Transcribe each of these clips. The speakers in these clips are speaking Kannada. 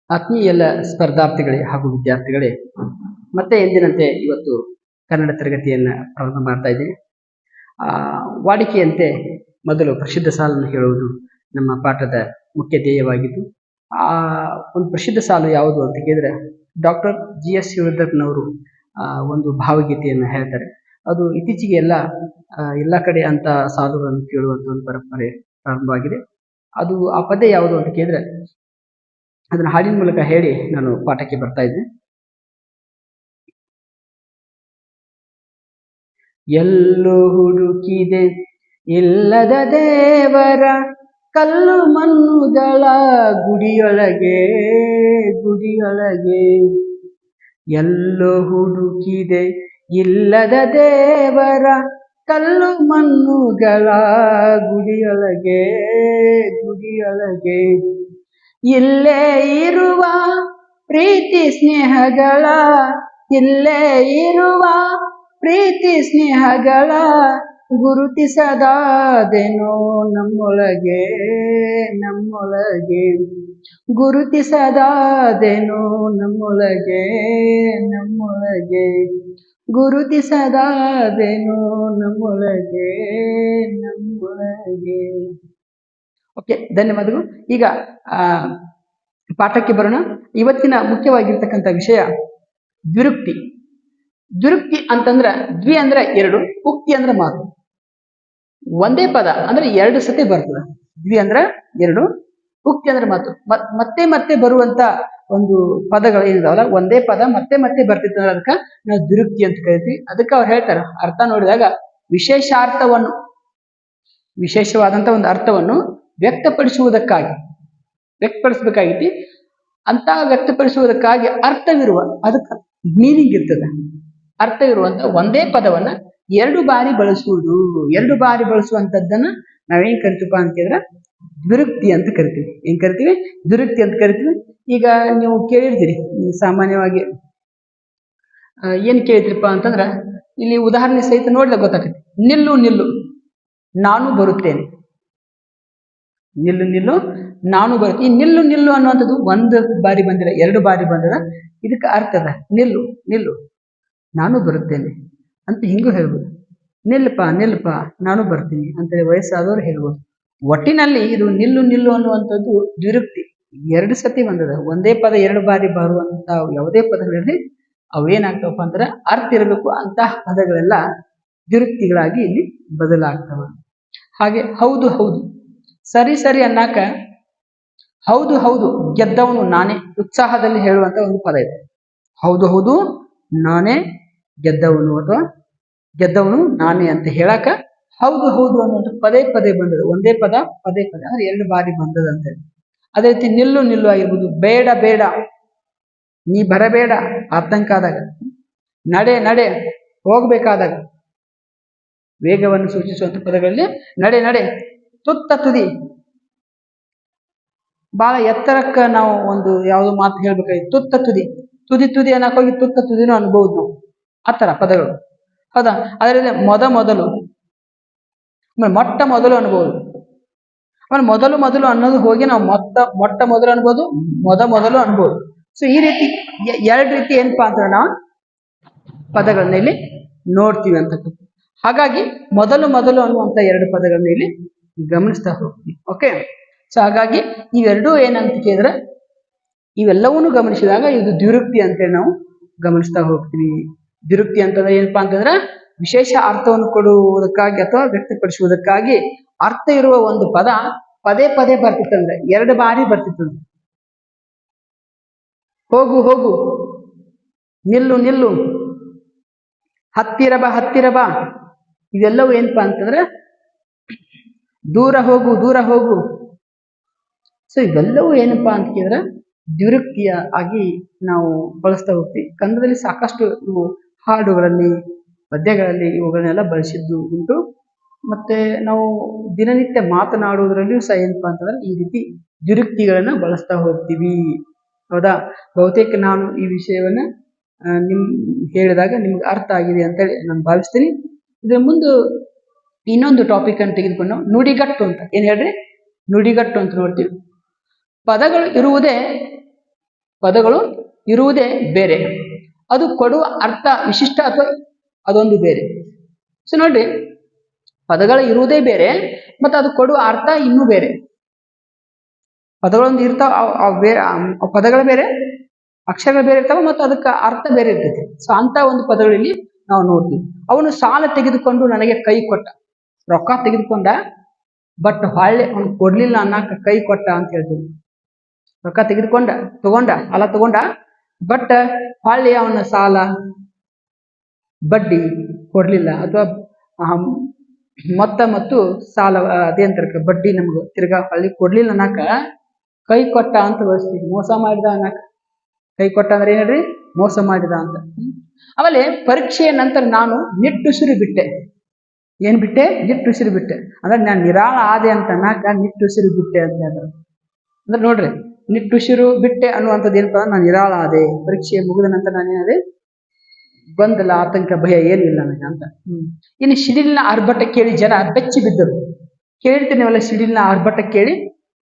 ಆತ್ಮೀಯ ಎಲ್ಲ ಸ್ಪರ್ಧಾರ್ಥಿಗಳೇ ಹಾಗೂ ವಿದ್ಯಾರ್ಥಿಗಳೇ, ಮತ್ತೆ ಎಂದಿನಂತೆ ಇವತ್ತು ಕನ್ನಡ ತರಗತಿಯನ್ನು ಪ್ರಾರಂಭ ಮಾಡ್ತಾ ಇದ್ದೇನೆ. ವಾಡಿಕೆಯಂತೆ ಮೊದಲು ಪ್ರಸಿದ್ಧ ಸಾಲನ್ನು ಹೇಳುವುದು ನಮ್ಮ ಪಾಠದ ಮುಖ್ಯ ಧ್ಯೇಯವಾಗಿದ್ದು, ಆ ಒಂದು ಪ್ರಸಿದ್ಧ ಸಾಲು ಯಾವುದು ಅಂತ ಕೇಳಿದ್ರೆ ಡಾಕ್ಟರ್ GS ಶಿವರುದ್ರಪ್ಪನವರು ಒಂದು ಭಾವಗೀತೆಯನ್ನು ಹೇಳ್ತಾರೆ. ಅದು ಇತ್ತೀಚೆಗೆ ಎಲ್ಲ ಕಡೆ ಅಂತ ಸಾಲುಗಳನ್ನು ಕೇಳುವಂತ ಒಂದು ಪರಂಪರೆ ಪ್ರಾರಂಭವಾಗಿದೆ. ಅದು ಆ ಪದ್ಯ ಯಾವುದು ಅಂತ ಕೇಳಿದ್ರೆ ಅದನ್ನ ಹಾಡಿನ ಮೂಲಕ ಹೇಳಿ ನಾನು ಪಾಠಕ್ಕೆ ಬರ್ತಾ ಇದ್ದೆ. ಎಲ್ಲೋ ಹುಡುಕಿದೆ ಇಲ್ಲದ ದೇವರ ಕಲ್ಲು ಮಣ್ಣುಗಳ ಗುಡಿಯೊಳಗೆ ಎಲ್ಲೋ ಹುಡುಕಿದೆ ಇಲ್ಲದ ದೇವರ ಕಲ್ಲು ಮಣ್ಣುಗಳ ಗುಡಿಯೊಳಗೆ ಇಲ್ಲೇ ಇರುವ ಪ್ರೀತಿ ಸ್ನೇಹಗಳ ಗುರುತಿಸದಾದೆನೋ ನಮ್ಮೊಳಗೆ ಗುರುತಿಸದಾದೆನೋ ನಮ್ಮೊಳಗೆ ಓಕೆ, ಧನ್ಯವಾದಗಳು. ಈಗ ಪಾಠಕ್ಕೆ ಬರೋಣ. ಇವತ್ತಿನ ಮುಖ್ಯವಾಗಿರ್ತಕ್ಕಂಥ ವಿಷಯ ದ್ವಿರುಕ್ತಿ ಅಂತಂದ್ರ ದ್ವಿ ಅಂದ್ರೆ ಎರಡು, ಉಕ್ತಿ ಅಂದ್ರೆ ಮಾತು. ಒಂದೇ ಪದ ಅಂದ್ರೆ ಎರಡು ಸತಿ ಬರ್ತದೆ. ದ್ವಿ ಅಂದ್ರೆ ಎರಡು, ಉಕ್ತಿ ಅಂದ್ರೆ ಮಾತು. ಮತ್ತೆ ಬರುವಂತ ಒಂದು ಪದಗಳು ಏನಿದಾವಲ್ಲ, ಒಂದೇ ಪದ ಮತ್ತೆ ಬರ್ತಿತ್ತಂದ್ರೆ ಅದಕ್ಕೆ ನಾವು ದ್ವಿರುಕ್ತಿ ಅಂತ ಕರಿತೀವಿ. ಅದಕ್ಕೆ ಅವ್ರು ಹೇಳ್ತಾರ, ಅರ್ಥ ನೋಡಿದಾಗ ವಿಶೇಷವಾದಂತ ಒಂದು ಅರ್ಥವನ್ನು ವ್ಯಕ್ತಪಡಿಸಬೇಕಾಗಿತಿ. ಅಂತ ವ್ಯಕ್ತಪಡಿಸುವುದಕ್ಕಾಗಿ ಅರ್ಥವಿರುವ, ಅದಕ್ಕೆ ಮೀನಿಂಗ್ ಇರ್ತದೆ. ಅರ್ಥ ಇರುವಂತ ಒಂದೇ ಪದವನ್ನ ಎರಡು ಬಾರಿ ಬಳಸುವಂತದ್ದನ್ನ ನಾವೇನ್ ಕರಿತೀವಪ್ಪ ಅಂತ ಕೇಳಿದ್ರೆ ದ್ವಿರುಕ್ತಿ ಅಂತ ಕರಿತೀವಿ. ದ್ವಿರುಕ್ತಿ ಅಂತ ಕರಿತೀವಿ. ಈಗ ನೀವು ಕೇಳಿರ್ತೀರಿ, ಸಾಮಾನ್ಯವಾಗಿ ಏನ್ ಕೇಳಿದ್ರಿಪ್ಪ ಅಂತಂದ್ರ, ಇಲ್ಲಿ ಉದಾಹರಣೆ ಸಹಿತ ನೋಡಿದಾಗ ಗೊತ್ತಾಗ್ತೈತಿ. ನಿಲ್ಲು ನಾನು ಬರುತ್ತೇನೆ. ನಿಲ್ಲು ನಾನು ಬರುತ್ತೆ. ಈ ನಿಲ್ಲು ಅನ್ನುವಂಥದ್ದು ಒಂದು ಬಾರಿ ಬಂದಿಲ್ಲ, ಎರಡು ಬಾರಿ ಬಂದಿಲ್ಲ. ಇದಕ್ಕೆ ಅರ್ಥ ಅದ, ನಿಲ್ಲು ನಾನು ಬರುತ್ತೇನೆ ಅಂತ ಹಿಂಗೂ ಹೇಳ್ಬೋದು. ನಿಲ್ಲಪ್ಪ ನಾನು ಬರ್ತೀನಿ ಅಂತೇಳಿ ವಯಸ್ಸಾದವರು ಹೇಳ್ಬೋದು. ಒಟ್ಟಿನಲ್ಲಿ ಇದು ನಿಲ್ಲು ಅನ್ನುವಂಥದ್ದು ದ್ವಿರುಕ್ತಿ. ಎರಡು ಸತಿ ಬಂದದ. ಒಂದೇ ಪದ ಎರಡು ಬಾರಿ ಬರುವಂತ ಯಾವುದೇ ಪದಗಳಲ್ಲಿ ಅವೇನಾಗ್ತವಪ್ಪ ಅಂದ್ರೆ ಅರ್ಥ ಇರಬೇಕು. ಅಂತಹ ಪದಗಳೆಲ್ಲ ದ್ವಿರುಕ್ತಿಗಳಾಗಿ ಇಲ್ಲಿ ಬದಲಾಗ್ತವ. ಹಾಗೆ ಹೌದು ಸರಿ ಅನ್ನಾಕ ಹೌದು ಗೆದ್ದವನು ನಾನೇ ಉತ್ಸಾಹದಲ್ಲಿ ಹೇಳುವಂತ ಒಂದು ಪದ ಇದೆ. ಹೌದು ನಾನೇ ಗೆದ್ದವನು, ಅಥವಾ ಗೆದ್ದವನು ನಾನೇ ಅಂತ ಹೇಳಕ ಹೌದು ಅನ್ನೋದು ಪದೇ ಬಂದದ. ಒಂದೇ ಪದ ಪದೇ ಅಂದ್ರೆ ಎರಡು ಬಾರಿ ಬಂದದ ಅಂತ ಹೇಳಿ. ಅದೇ ರೀತಿ ನಿಲ್ಲು ಆಗಿರ್ಬೋದು. ಬೇಡ ನೀ ಬರಬೇಡ ಆತಂಕ ಆದಾಗ. ನಡೆ ಹೋಗ್ಬೇಕಾದಾಗ. ವೇಗವನ್ನು ಸೂಚಿಸುವಂತ ಪದಗಳಲ್ಲಿ ನಡೆ ತುತ್ತ ತುದಿ. ಬಹಳ ಎತ್ತರಕ್ಕ ನಾವು ಒಂದು ಯಾವ್ದು ಮಾತು ಹೇಳ್ಬೇಕಾಗಿ ತುತ್ತ ತುದಿ ಅನ್ನಕ್ ಹೋಗಿ ತುತ್ತ ತುದಿನೂ ಅನ್ಬಹುದು ನಾವು. ಆ ತರ ಪದಗಳು, ಹೌದಾ? ಅದರಲ್ಲಿ ಮೊದಲು ಮೊಟ್ಟ ಮೊದಲು ಅನ್ಬೋದು. ಆಮೇಲೆ ಮೊದಲು ಅನ್ನೋದು ಹೋಗಿ ನಾವು ಮೊಟ್ಟ ಮೊದಲು ಅನ್ಬೋದು, ಮೊದಲು ಅನ್ಬೋದು. ಸೊ ಈ ರೀತಿ ಎರಡು ರೀತಿ ಏನಪ್ಪಾ ಅಂದ್ರೆ ನಾವು ಪದಗಳನ್ನ ಇಲ್ಲಿ ನೋಡ್ತೀವಿ ಅಂತಕ್ಕಂಥ. ಹಾಗಾಗಿ ಮೊದಲು ಅನ್ನುವಂತ ಎರಡು ಪದಗಳನ್ನ ಇಲ್ಲಿ ಗಮನಿಸ್ತಾ ಹೋಗ್ತೀವಿ. ಓಕೆ, ಸೊ ಹಾಗಾಗಿ ಇವೆರಡೂ ಏನಂತ ಕೇಳಿದ್ರೆ, ಇವೆಲ್ಲವನ್ನೂ ಗಮನಿಸಿದಾಗ ಇದು ದ್ವಿರುಕ್ತಿ ಅಂತೇಳಿ ನಾವು ಗಮನಿಸ್ತಾ ಹೋಗ್ತೀವಿ. ದ್ವಿರುಕ್ತಿ ಅಂತಂದ್ರೆ ಏನಪ್ಪಾ ಅಂತಂದ್ರೆ ವಿಶೇಷ ಅರ್ಥವನ್ನು ಕೊಡುವುದಕ್ಕಾಗಿ ಅಥವಾ ವ್ಯಕ್ತಪಡಿಸುವುದಕ್ಕಾಗಿ ಅರ್ಥ ಇರುವ ಒಂದು ಪದ ಪದೇ ಬರ್ತಿತ್ತಂದ್ರೆ, ಎರಡು ಬಾರಿ ಬರ್ತಿತ್ತಂದ್ರೆ. ಹೋಗು ನಿಲ್ಲು ಹತ್ತಿರ ಬಾ ಇವೆಲ್ಲವೂ ಏನಪ್ಪಾ ಅಂತಂದ್ರೆ ದೂರ ಹೋಗು. ಸೊ ಇವೆಲ್ಲವೂ ಏನಪ್ಪಾ ಅಂತ ಕೇಳಿದ್ರೆ ದ್ವಿರುಕ್ತಿಯ ಆಗಿ ನಾವು ಬಳಸ್ತಾ ಹೋಗ್ತೀವಿ. ಕನ್ನಡದಲ್ಲಿ ಸಾಕಷ್ಟು ಹಾಡುಗಳಲ್ಲಿ, ಪದ್ಯಗಳಲ್ಲಿ ಇವುಗಳನ್ನೆಲ್ಲ ಬಳಸಿದ್ದು ಉಂಟು. ಮತ್ತೆ ನಾವು ದಿನನಿತ್ಯ ಮಾತನಾಡುವುದರಲ್ಲಿಯೂ ಸಹ ಏನಪ್ಪಾ ಅಂತಂದ್ರೆ ಈ ರೀತಿ ದ್ವಿರುಕ್ತಿಗಳನ್ನ ಬಳಸ್ತಾ ಹೋಗ್ತೀವಿ. ಹೌದಾ? ಬಹುತೇಕ ನಾನು ಈ ವಿಷಯವನ್ನ ಹೇಳಿದಾಗ ನಿಮ್ಗೆ ಅರ್ಥ ಆಗಿದೆ ಅಂತೇಳಿ ನಾನು ಭಾವಿಸ್ತೀನಿ. ಇದ್ರ ಮುಂದೆ ಇನ್ನೊಂದು ಟಾಪಿಕ್ ಅನ್ನು ತೆಗೆದುಕೊಂಡು ನಾವು ನುಡಿಗಟ್ಟು ಅಂತ ಏನ್ ಹೇಳ್ರಿ, ನುಡಿಗಟ್ಟು ಅಂತ ನೋಡ್ತೀವಿ. ಪದಗಳು ಇರುವುದೇ ಪದಗಳು ಇರುವುದೇ ಬೇರೆ, ಅದು ಕೊಡುವ ಅರ್ಥ ವಿಶಿಷ್ಟ ಅಥವಾ ಅದೊಂದು ಬೇರೆ. ಸೊ ನೋಡ್ರಿ, ಪದಗಳು ಇರುವುದೇ ಬೇರೆ ಮತ್ತು ಅದು ಕೊಡುವ ಅರ್ಥ ಇನ್ನೂ ಬೇರೆ. ಪದಗಳೊಂದು ಇರ್ತಾವ, ಪದಗಳು ಬೇರೆ, ಅಕ್ಷರಗಳು ಬೇರೆ ಇರ್ತಾವ ಮತ್ತು ಅದಕ್ಕೆ ಅರ್ಥ ಬೇರೆ ಇರ್ತೈತಿ. ಸೊ ಅಂತ ಒಂದು ಪದಗಳಲ್ಲಿ ನಾವು ನೋಡ್ತೀವಿ. ಅವನು ಸಾಲ ತೆಗೆದುಕೊಂಡು ನನಗೆ ಕೈ ಕೊಟ್ಟ, ರೊಕ್ಕ ತೆಗೆದುಕೊಂಡ ಬಟ್ ಹೊಳ್ಳಿ ಅವನು ಕೊಡ್ಲಿಲ್ಲ ಅನ್ನಕ ಕೈ ಕೊಟ್ಟ ಅಂತ ಹೇಳ್ತೀವಿ. ರೊಕ್ಕ ತಗೊಂಡ ಬಟ್ ಹೊಳ್ಳಿ ಅವನ ಸಾಲ ಬಡ್ಡಿ ಕೊಡ್ಲಿಲ್ಲ, ಅಥವಾ ಮೊತ್ತ ಮತ್ತು ಸಾಲ ಅದೇಂತರ ಬಡ್ಡಿ ನಮ್ಗೆ ತಿರ್ಗಾ ಹೊಳ್ಳಿ ಕೊಡ್ಲಿಲ್ಲ ಅನ್ನಕ ಕೈ ಕೊಟ್ಟ ಅಂತ ಬಳಸ್ತೀವಿ. ಮೋಸ ಮಾಡಿದ ಅನ್ನಕ ಕೈ ಕೊಟ್ಟ ಅಂದ್ರೆ ಏನ್ ಹೇಳ್ರಿ, ಮೋಸ ಮಾಡಿದ ಅಂತ. ಆಮೇಲೆ ಪರೀಕ್ಷೆಯ ನಂತರ ನಾನು ನಿಟ್ಟುಸಿರು ಬಿಟ್ಟೆ. ಏನ್ ಬಿಟ್ಟೆ? ನಿಟ್ಟುಸಿರು ಬಿಟ್ಟೆ. ಅಂದ್ರೆ ನಾನು ನಿರಾಳ ಆದೆ ಅಂತ ಅನ್ನಕ ನಿಟ್ಟುಸಿರು ಬಿಟ್ಟೆ ಅಂತ ಹೇಳ್ತಾರೆ. ಅಂದ್ರೆ ನೋಡ್ರಿ, ನಿಟ್ಟುಸಿರು ಬಿಟ್ಟೆ ಅನ್ನುವಂಥದ್ದು ಏನಪ್ಪ, ನಾನು ನಿರಾಳ ಆದೆ, ಪರೀಕ್ಷೆ ಮುಗಿದ ನಂತರ ನಾನೇನದೆ ಗೊಂದಲ ಆತಂಕ ಭಯ ಏನಿಲ್ಲ ನನಗೆ ಅಂತ. ಇನ್ನು ಸಿಡಿಲಿನ ಆರ್ಭಟ ಕೇಳಿ ಜನ ಬೆಚ್ಚಿ ಬಿದ್ದರು. ಕೇಳ್ತೀನಿ ನೀವೆಲ್ಲ, ಸಿಡಿಲಿನ ಆರ್ಭಟ ಕೇಳಿ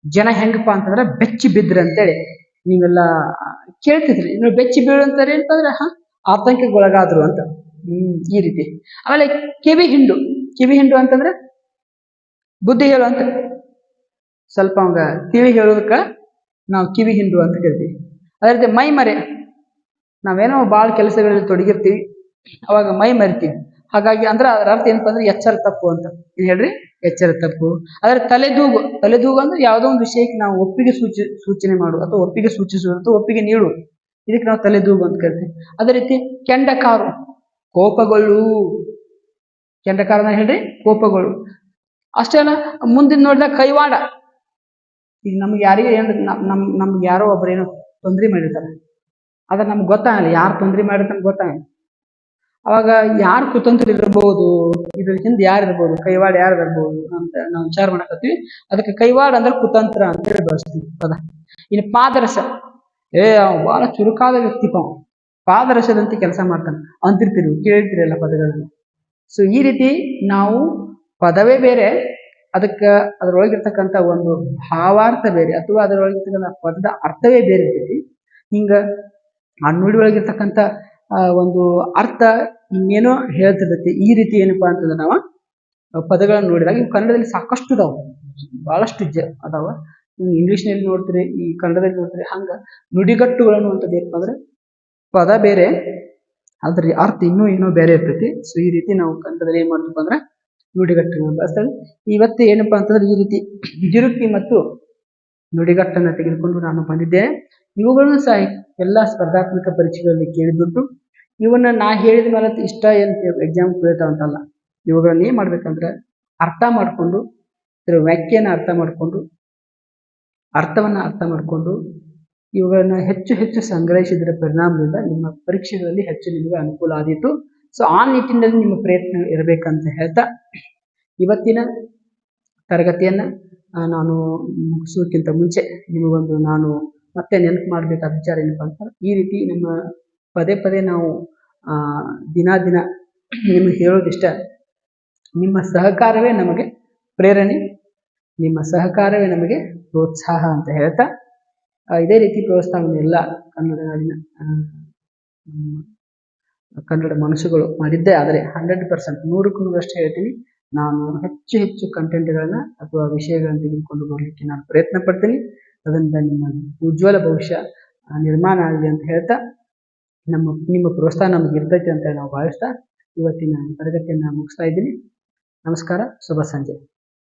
ಜನ ಹೆಂಗಪ್ಪ ಅಂತಂದ್ರೆ ಬೆಚ್ಚಿ ಬಿದ್ರು ಅಂತೇಳಿ ನೀವೆಲ್ಲ ಕೇಳ್ತಿದ್ರಿ. ಇನ್ನು ಬೆಚ್ಚಿ ಬೀಳು ಅಂತಾರೆ ಏನಂತಂದ್ರೆ ಆತಂಕಗೊಳಗಾದ್ರು ಅಂತ. ಈ ರೀತಿ. ಆಮೇಲೆ ಕಿವಿ ಹಿಂಡು ಅಂತಂದ್ರೆ ಬುದ್ಧಿ ಹೇಳು ಅಂತ. ಸ್ವಲ್ಪ ಅವಂಗ ಕಿವಿ ಹೇಳೋದಕ್ಕ ನಾವು ಕಿವಿ ಹಿಂಡು ಅಂತ ಹೇಳ್ತೀವಿ. ಅದೇ ರೀತಿ ಮೈ ಮರೆ, ನಾವೇನೋ ಭಾಳ ಕೆಲಸಗಳಲ್ಲಿ ತೊಡಗಿರ್ತೀವಿ, ಅವಾಗ ಮೈ ಮರಿತೀವಿ. ಹಾಗಾಗಿ ಅಂದ್ರೆ ಅದರ ಅರ್ಥ ಏನಪ್ಪ ಅಂದ್ರೆ ಎಚ್ಚರ ತಪ್ಪು ಅಂತ. ಏನ್ ಹೇಳ್ರಿ? ಎಚ್ಚರ ತಪ್ಪು. ಆದ್ರೆ ತಲೆದೂಗು ಅಂದ್ರೆ ಯಾವುದೋ ಒಂದು ವಿಷಯಕ್ಕೆ ನಾವು ಒಪ್ಪಿಗೆ ಸೂಚನೆ ಮಾಡುವುದು ಅಥವಾ ಒಪ್ಪಿಗೆ ಸೂಚಿಸುವುದು ಅಥವಾ ಒಪ್ಪಿಗೆ ನೀಡುವುದು, ಇದಕ್ಕೆ ನಾವು ತಲೆದೂಗು ಅಂತ ಕರಿತೀವಿ. ಅದೇ ರೀತಿ ಕೆಂಡಕಾರು, ಕೋಪಗಳು. ಕೆಂಡಕಾರನ ಹೇಳ್ರಿ, ಕೋಪಗಳು. ಅಷ್ಟೇ ಅಲ್ಲ, ಮುಂದಿನ ನೋಡಿದಾಗ ಕೈವಾಡ. ಈಗ ನಮ್ಗೆ ಯಾರಿಗೆ ನಮ್ಗೆ ಯಾರೋ ಒಬ್ರು ಏನೋ ತೊಂದರೆ ಮಾಡಿರ್ತಾರೆ, ಅದ್ರ ನಮ್ಗೆ ಗೊತ್ತಾಗಲ್ಲ ಯಾರು ತೊಂದರೆ ಮಾಡಿರ್ತಾನೆ ಗೊತ್ತಾಗಲ್ಲ. ಅವಾಗ ಯಾರು ಕುತಂತ್ರ ಇರ್ಬೋದು, ಇದ್ರ ಹಿಂದೆ ಯಾರು ಇರ್ಬೋದು, ಕೈವಾಡ ಯಾರು ಇರ್ಬೋದು ಅಂತ ನಾವು ವಿಚಾರ ಮಾಡಕತ್ತೀವಿ. ಅದಕ್ಕೆ ಕೈವಾಡ ಅಂದ್ರೆ ಕುತಂತ್ರ ಅಂತ ಹೇಳಿ ಬಳಸ್ತೀವಿ ಪದ. ಇನ್ನು ಪಾದರಸ, ಬಹಳ ಚುರುಕಾದ ವ್ಯಕ್ತಿ ಪಾದರಸದಂತೆ ಕೆಲಸ ಮಾಡ್ತಾನೆ ಅಂತಿರ್ತೀರಿ, ಕೇಳಿರ್ತೀರಲ್ಲ ಪದಗಳನ್ನ. ಸೊ ಈ ರೀತಿ ನಾವು ಪದವೇ ಬೇರೆ, ಅದಕ್ಕೆ ಅದರೊಳಗಿರ್ತಕ್ಕಂಥ ಒಂದು ಭಾವಾರ್ಥ ಬೇರೆ, ಅಥವಾ ಅದರೊಳಗಿರ್ತಕ್ಕಂಥ ಪದದ ಅರ್ಥವೇ ಬೇರೆ ಇರ್ತೈತಿ. ಹಿಂಗ ಆ ನುಡಿ ಒಳಗಿರ್ತಕ್ಕಂಥ ಒಂದು ಅರ್ಥ ಇನ್ನೇನೋ ಹೇಳ್ತಿರ್ತೈತಿ. ಈ ರೀತಿ ಏನಪ್ಪಾ ಅಂತಂದ್ರೆ ನಾವು ಪದಗಳನ್ನು ನೋಡಿದಾಗ ಇವು ಕನ್ನಡದಲ್ಲಿ ಸಾಕಷ್ಟು ಅದಾವ, ಬಹಳಷ್ಟು ಅದಾವ. ಇಂಗ್ಲೀಷ್ನಲ್ಲಿ ನೋಡ್ತೀರಿ, ಈ ಕನ್ನಡದಲ್ಲಿ ನೋಡ್ತೀರಿ. ಹಂಗ ನುಡಿಗಟ್ಟುಗಳನ್ನು ಅಂತದ್ದು ಏನಪ್ಪ ಅಂದ್ರೆ ಪದ ಬೇರೆ, ಅದ್ರ ಅರ್ಥ ಇನ್ನೂ ಏನೋ ಬೇರೆ ಇರ್ತೈತಿ. ಸೊ ಈ ರೀತಿ ನಾವು ಕನ್ನಡದಲ್ಲಿ ಏನ್ ಮಾಡ್ತೀವಿ ಅಂದ್ರೆ ನುಡಿಗಟ್ಟನ್ನು ಬಳಸ್ತಾರೆ. ಇವತ್ತು ಏನಪ್ಪಾ ಅಂತಂದ್ರೆ ಈ ರೀತಿ ಜಿರುಕಿ ಮತ್ತು ನುಡಿಗಟ್ಟನ್ನು ತೆಗೆದುಕೊಂಡು ನಾನು ಬಂದಿದ್ದೇನೆ. ಇವುಗಳನ್ನು ಸಹ ಎಲ್ಲ ಸ್ಪರ್ಧಾತ್ಮಕ ಪರೀಕ್ಷೆಗಳಲ್ಲಿ ಕೇಳಿದುಂಟು. ಇವನ್ನ ನಾ ಹೇಳಿದ ಮೇಲೆ ಇಷ್ಟ ಏನು ಎಕ್ಸಾಮ್ ಕೇಳ್ತಾವಂತಲ್ಲ, ಇವುಗಳನ್ನ ಏನ್ ಮಾಡ್ಬೇಕಂದ್ರೆ ಅರ್ಥ ಮಾಡಿಕೊಂಡು, ಇದರ ವ್ಯಾಖ್ಯೆಯನ್ನು ಅರ್ಥವನ್ನ ಅರ್ಥ ಮಾಡಿಕೊಂಡು ಇವುಗಳನ್ನ ಹೆಚ್ಚು ಹೆಚ್ಚು ಸಂಗ್ರಹಿಸಿದ್ರ ಪರಿಣಾಮದಿಂದ ನಿಮ್ಮ ಪರೀಕ್ಷೆಗಳಲ್ಲಿ ಹೆಚ್ಚು ನಿಮಗೆ ಅನುಕೂಲ ಆದೀತು. ಸೊ ಆ ನಿಟ್ಟಿನಲ್ಲಿ ನಿಮ್ಮ ಪ್ರಯತ್ನ ಇರಬೇಕಂತ ಹೇಳ್ತಾ ಇವತ್ತಿನ ತರಗತಿಯನ್ನ ನಾನು ಮುಗಿಸೋಕ್ಕಿಂತ ಮುಂಚೆ ನಿಮಗೊಂದು ನಾನು ಮತ್ತೆ ನೆನಪು ಮಾಡಬೇಕಾದ ವಿಚಾರ ಏನಪ್ಪ ಅಂತ, ಈ ರೀತಿ ನಮ್ಮ ಪದೇ ನಾವು ದಿನ ನಿಮಗೆ ಹೇಳೋದಿಷ್ಟ, ನಿಮ್ಮ ಸಹಕಾರವೇ ನಮಗೆ ಪ್ರೇರಣೆ, ನಿಮ್ಮ ಸಹಕಾರವೇ ನಮಗೆ ಪ್ರೋತ್ಸಾಹ ಅಂತ ಹೇಳ್ತಾ ಇದೇ ರೀತಿ ಪ್ರೋತ್ಸಾಹವನ್ನು ಎಲ್ಲ ಕನ್ನಡ ನಾಡಿನ ಕನ್ನಡ ಮನಸ್ಸುಗಳು ಮಾಡಿದ್ದೇ ಆದರೆ 100% 100% ಹೇಳ್ತೀನಿ, ನಾನು ಹೆಚ್ಚು ಕಂಟೆಂಟ್ಗಳನ್ನ ಅಥವಾ ವಿಷಯಗಳನ್ನು ತೆಗೆದುಕೊಂಡು ಬರಲಿಕ್ಕೆ ನಾನು ಪ್ರಯತ್ನ ಪಡ್ತೀನಿ. ಅದರಿಂದ ನಿಮ್ಮ ಉಜ್ವಲ ಭವಿಷ್ಯ ನಿರ್ಮಾಣ ಆಗಲಿ ಅಂತ ಹೇಳ್ತಾ ನಿಮ್ಮ ಪ್ರೋತ್ಸಾಹ ನಮಗೆ ಇರ್ತೈತೆ ಅಂತ ನಾವು ಭಾವಿಸ್ತಾ ಇವತ್ತಿನ ತರಗತಿಯನ್ನು ಮುಗಿಸ್ತಾ ಇದ್ದೀನಿ. ನಮಸ್ಕಾರ, ಶುಭ ಸಂಜೆ.